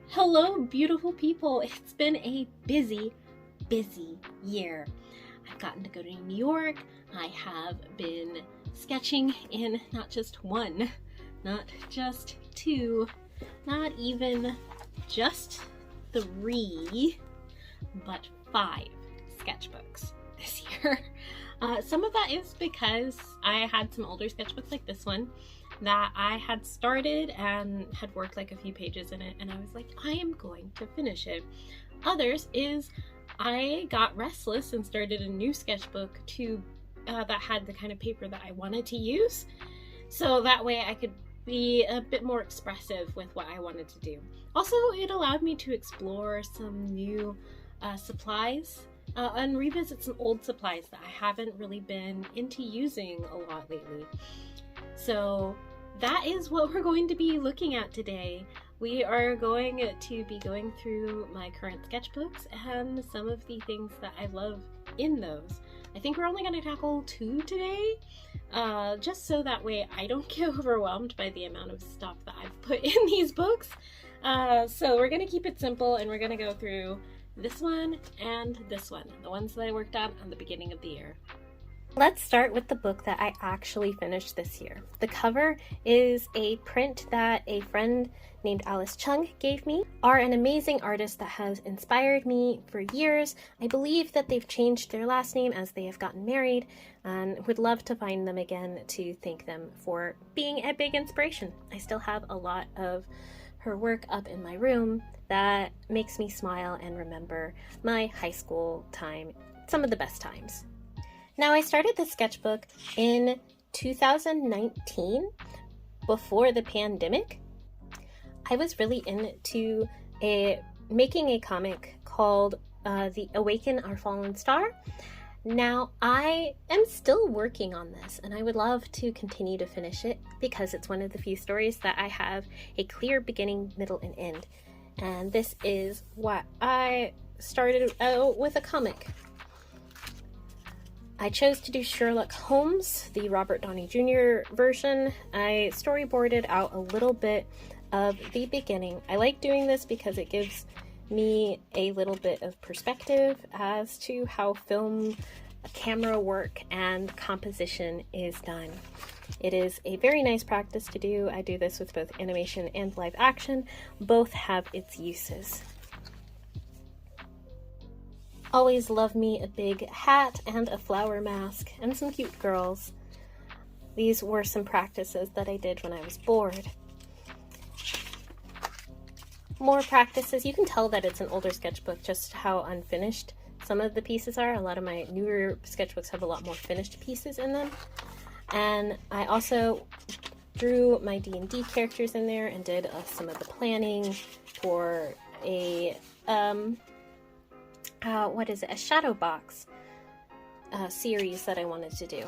Hello, beautiful people. It's been a busy year. I've gotten to go to New York. I have been sketching in not just one, not just two, not even just three, but five sketchbooks this year. Some of that is because I had some older sketchbooks like this one that I had started and had worked like a few pages in it, and I was like, I am going to finish it. Others is I got restless and started a new sketchbook that had the kind of paper that I wanted to use, so that way I could be a bit more expressive with what I wanted to do. Also, it allowed me to explore some new supplies and revisit some old supplies that I haven't really been into using a lot lately. So that is what we're going to be looking at today. We are going to be going through my current sketchbooks and some of the things that I love in those. I think we're only going to tackle two today, just so that way I don't get overwhelmed by the amount of stuff that I've put in these books. So we're going to keep it simple, and we're going to go through this one and this one, the ones that I worked on the beginning of the year. Let's start with the book that I actually finished this year. The cover is a print that a friend named Alice Chung gave me, are an amazing artist that has inspired me for years. I believe that they've changed their last name as they have gotten married, and would love to find them again to thank them for being a big inspiration. I still have a lot of her work up in my room that makes me smile and remember my high school time, some of the best times. Now, I started this sketchbook in 2019, before the pandemic. I was really into making a comic called The Awaken Our Fallen Star. Now, I am still working on this, and I would love to continue to finish it because it's one of the few stories that I have a clear beginning, middle, and end. And this is what I started out with, a comic. I chose to do Sherlock Holmes, the Robert Downey Jr. version. I storyboarded out a little bit of the beginning. I like doing this because it gives me a little bit of perspective as to how film, camera work, and composition is done. It is a very nice practice to do. I do this with both animation and live action. Both have its uses. Always love me a big hat and a flower mask and some cute girls. These were some practices that I did when I was bored. More practices. You can tell that it's an older sketchbook just how unfinished some of the pieces are. A lot of my newer sketchbooks have a lot more finished pieces in them. And I also drew my D&D characters in there and did some of the planning for a a shadow box series that I wanted to do.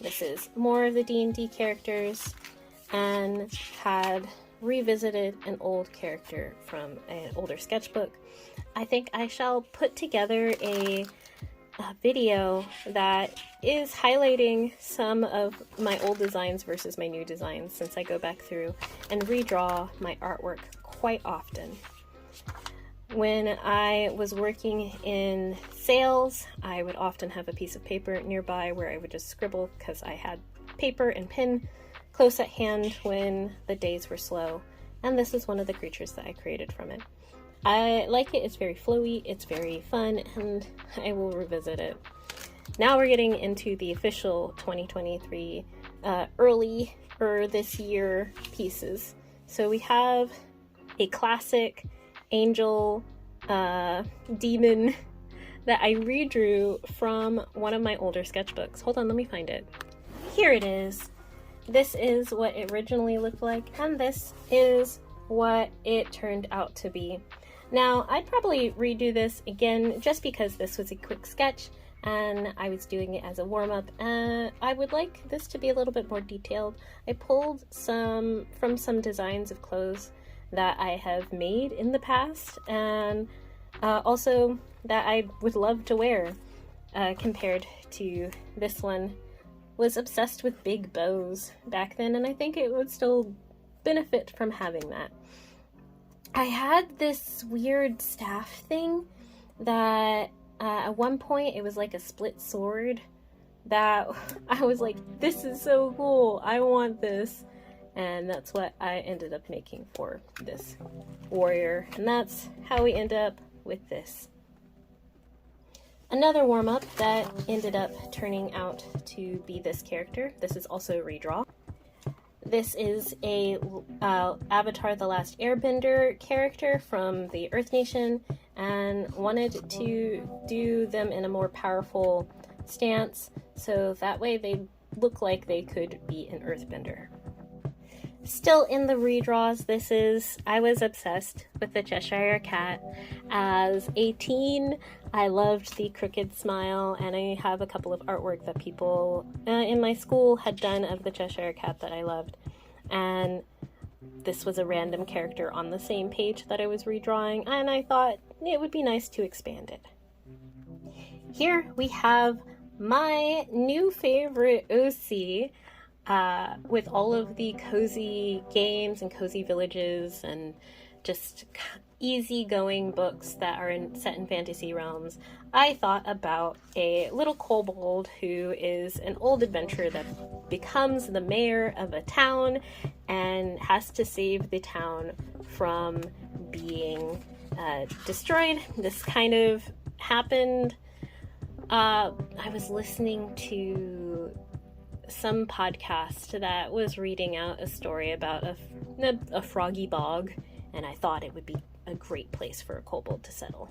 This is more of the D&D characters, and had revisited an old character from an older sketchbook. I think I shall put together a video that is highlighting some of my old designs versus my new designs, since I go back through and redraw my artwork quite often. When I was working in sales, I would often have a piece of paper nearby where I would just scribble because I had paper and pen close at hand when the days were slow, and this is one of the creatures that I created from it. I like it. It's very flowy, it's very fun, and I will revisit it. Now we're getting into the official 2023 early this year pieces. So we have a classic angel demon that I redrew from one of my older sketchbooks. Hold on, let me find it. Here it is. This is what it originally looked like, and this is what it turned out to be. Now, I'd probably redo this again just because this was a quick sketch and I was doing it as a warm-up. I would like this to be a little bit more detailed. I pulled from some designs of clothes that I have made in the past, and also that I would love to wear, compared to this one. Was obsessed with big bows back then, and I think it would still benefit from having that. I had this weird staff thing that at one point it was like a split sword that I was like, this is so cool, I want this. And that's what I ended up making for this warrior. And that's how we end up with this. Another warm-up that ended up turning out to be this character. This is also a redraw. This is a Avatar: The Last Airbender character from the Earth Nation, and wanted to do them in a more powerful stance, so that way they look like they could be an earthbender. Still in the redraws, I was obsessed with the Cheshire Cat. As a teen, I loved the crooked smile, and I have a couple of artwork that people in my school had done of the Cheshire Cat that I loved. And this was a random character on the same page that I was redrawing, and I thought it would be nice to expand it. Here we have my new favorite OC, with all of the cozy games and cozy villages and just easygoing books that are set in fantasy realms. I thought about a little kobold who is an old adventurer that becomes the mayor of a town and has to save the town from being destroyed. This kind of happened. I was listening to some podcast that was reading out a story about a froggy bog, and I thought it would be a great place for a kobold to settle.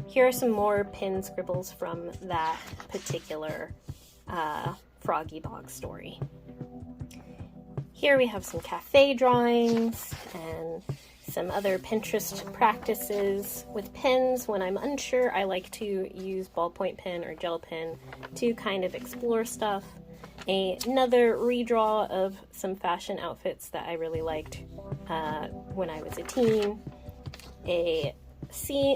Here are some more pin scribbles from that particular froggy bog story. Here we have some cafe drawings and some other Pinterest practices with pens. When I'm unsure, I like to use ballpoint pen or gel pen to kind of explore stuff. Another redraw of some fashion outfits that I really liked when I was a teen. A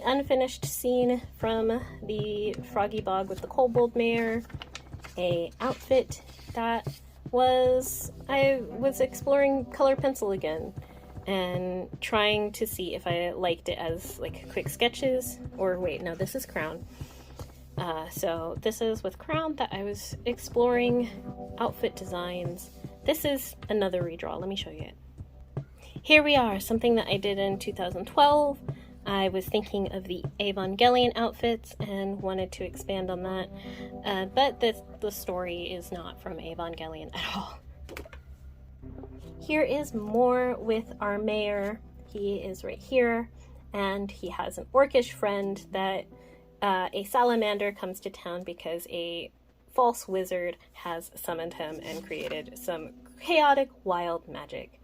unfinished scene from the Froggy Bog with the Kobold Mare. A outfit that I was exploring color pencil again and trying to see if I liked it as like quick sketches, or wait, no, this is Crown. So this is with Crown that I was exploring outfit designs. This is another redraw. Let me show you it. Here we are, something that I did in 2012. I was thinking of the Evangelion outfits and wanted to expand on that, but the story is not from Evangelion at all. Here is more with our mayor. He is right here, and he has an orcish friend that a salamander comes to town because a false wizard has summoned him and created some chaotic wild magic.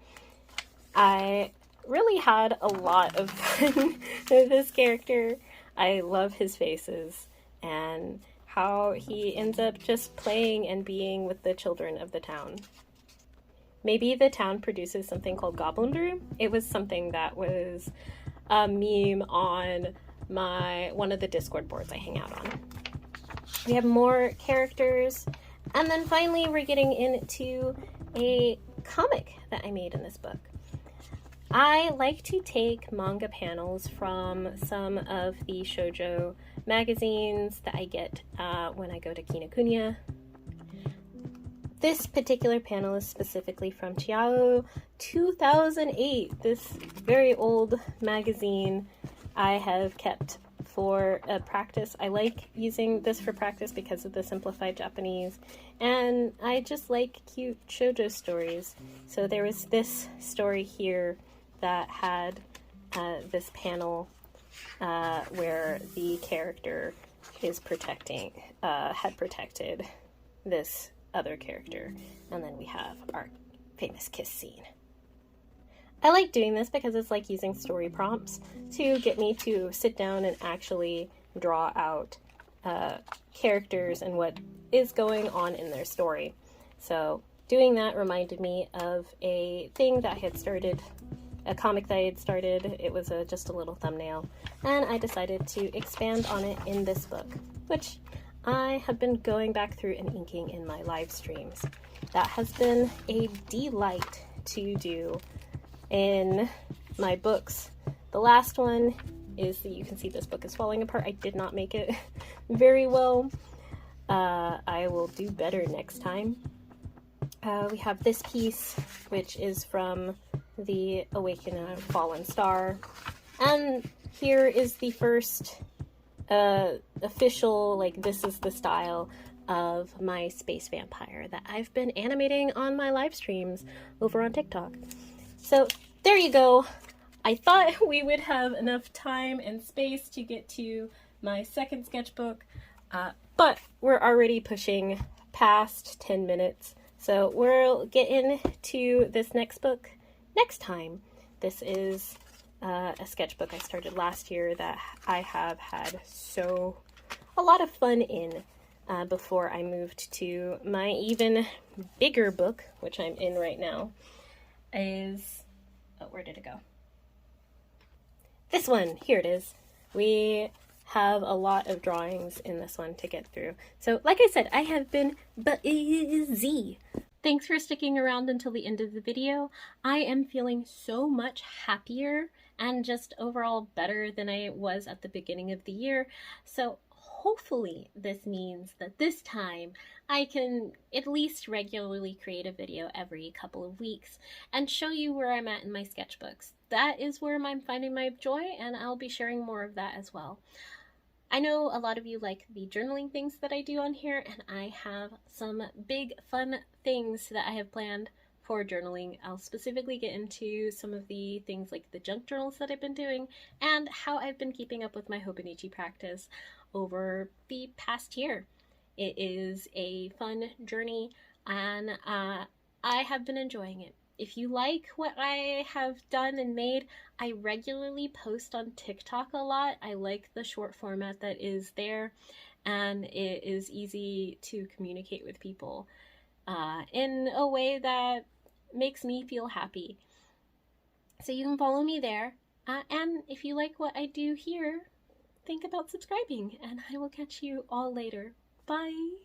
I really had a lot of fun with this character. I love his faces and how he ends up just playing and being with the children of the town. Maybe the town produces something called Goblin Brew. It was something that was a meme on one of the Discord boards I hang out on. We have more characters, and then finally we're getting into a comic that I made in this book. I like to take manga panels from some of the shoujo magazines that I get when I go to Kinokuniya. This particular panel is specifically from Chiao 2008, this very old magazine I have kept for practice. I like using this for practice because of the simplified Japanese, and I just like cute shoujo stories. So there was this story here that had this panel where the character is had protected this other character, and then we have our famous kiss scene. I like doing this because it's like using story prompts to get me to sit down and actually draw out characters and what is going on in their story. So doing that reminded me of a thing that I had started, a comic that I had started. It was just a little thumbnail, and I decided to expand on it in this book, which I have been going back through and inking in my live streams. That has been a delight to do in my books The last one is that you can see this book is falling apart. I did not make it very well. I will do better next time. We have this piece, which is from the Awaken a Fallen Star. And here is the first official, like, this is the style of my space vampire that I've been animating on my live streams over on TikTok. So there you go. I thought we would have enough time and space to get to my second sketchbook, but we're already pushing past 10 minutes. So we'll get into this next book next time. This is a sketchbook I started last year that I have had a lot of fun in before I moved to my even bigger book, which I'm in right now, is, oh, where did it go? This one, here it is. We have a lot of drawings in this one to get through. So like I said, I have been busy. Thanks for sticking around until the end of the video. I am feeling so much happier and just overall better than I was at the beginning of the year. So hopefully this means that this time I can at least regularly create a video every couple of weeks and show you where I'm at in my sketchbooks. That is where I'm finding my joy, and I'll be sharing more of that as well. I know a lot of you like the journaling things that I do on here, and I have some big fun things that I have planned for journaling. I'll specifically get into some of the things like the junk journals that I've been doing and how I've been keeping up with my Hobonichi practice over the past year. It is a fun journey, and I have been enjoying it. If you like what I have done and made, I regularly post on TikTok a lot. I like the short format that is there, and it is easy to communicate with people in a way that makes me feel happy. So you can follow me there, and if you like what I do here, think about subscribing, and I will catch you all later. Bye!